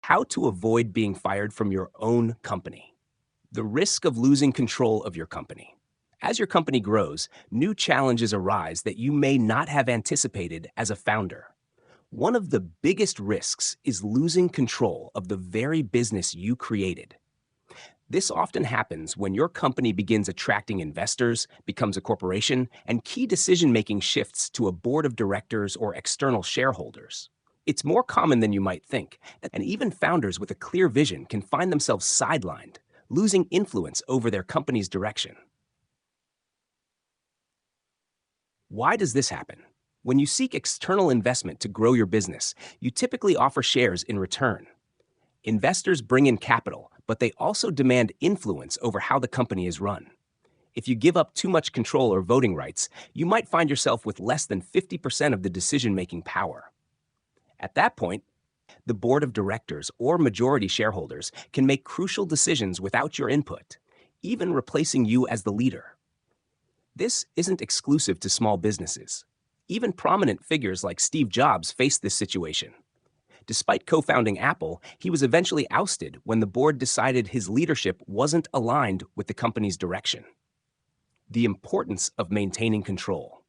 How to avoid being fired from your own company. The risk of losing control of your company. As your company grows, new challenges arise that you may not have anticipated as a founder. One of the biggest risks is losing control of the very business you created. This often happens when your company begins attracting investors, becomes a corporation, and key decision-making shifts to a board of directors or external shareholders. It's more common than you might think, and even founders with a clear vision can find themselves sidelined, losing influence over their company's direction. Why does this happen? When you seek external investment to grow your business, you typically offer shares in return. Investors bring in capital, but they also demand influence over how the company is run. If you give up too much control or voting rights, you might find yourself with less than 50% of the decision-making power. At that point, the board of directors or majority shareholders can make crucial decisions without your input, even replacing you as the leader. This isn't exclusive to small businesses. Even prominent figures like Steve Jobs faced this situation. Despite co-founding Apple, he was eventually ousted when the board decided his leadership wasn't aligned with the company's direction. The importance of maintaining control.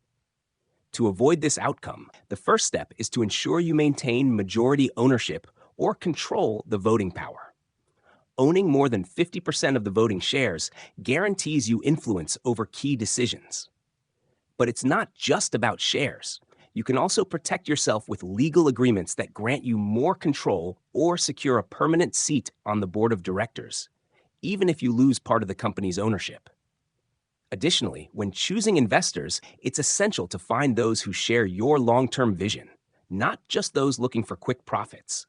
To avoid this outcome, the first step is to ensure you maintain majority ownership or control the voting power. Owning more than 50% of the voting shares guarantees you influence over key decisions. But it's not just about shares. You can also protect yourself with legal agreements that grant you more control or secure a permanent seat on the board of directors, even if you lose part of the company's ownership. Additionally, when choosing investors, it's essential to find those who share your long-term vision, not just those looking for quick profits.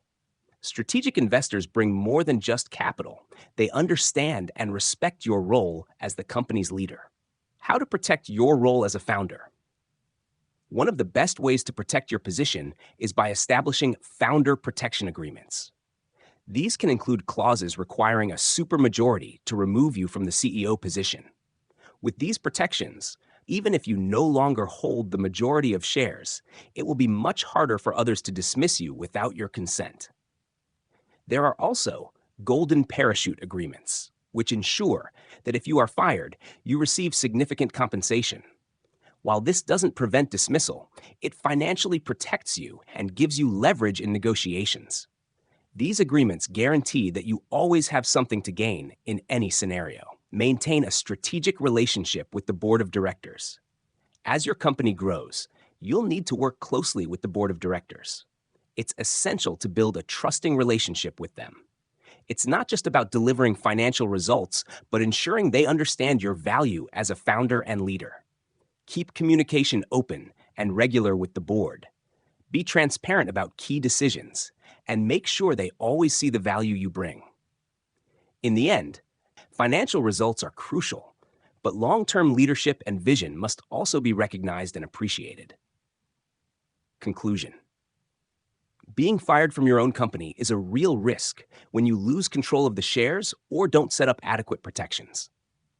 Strategic investors bring more than just capital. They understand and respect your role as the company's leader. How to protect your role as a founder. One of the best ways to protect your position is by establishing founder protection agreements. These can include clauses requiring a supermajority to remove you from the CEO position. With these protections, even if you no longer hold the majority of shares, it will be much harder for others to dismiss you without your consent. There are also golden parachute agreements, which ensure that if you are fired, you receive significant compensation. While this doesn't prevent dismissal, it financially protects you and gives you leverage in negotiations. These agreements guarantee that you always have something to gain in any scenario. Maintain a strategic relationship with the board of directors. As your company grows, you'll need to work closely with the board of directors. It's essential to build a trusting relationship with them. It's not just about delivering financial results, but ensuring they understand your value as a founder and leader. Keep communication open and regular with the board. Be transparent about key decisions, and make sure they always see the value you bring. In the end, financial results are crucial, but long-term leadership and vision must also be recognized and appreciated. Conclusion. Being fired from your own company is a real risk when you lose control of the shares or don't set up adequate protections.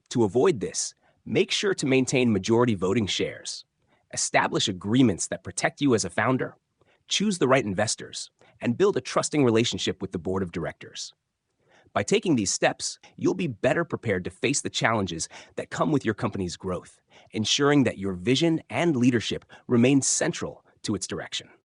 To avoid this, make sure to maintain majority voting shares, establish agreements that protect you as a founder, choose the right investors, and build a trusting relationship with the board of directors. By taking these steps, you'll be better prepared to face the challenges that come with your company's growth, ensuring that your vision and leadership remain central to its direction.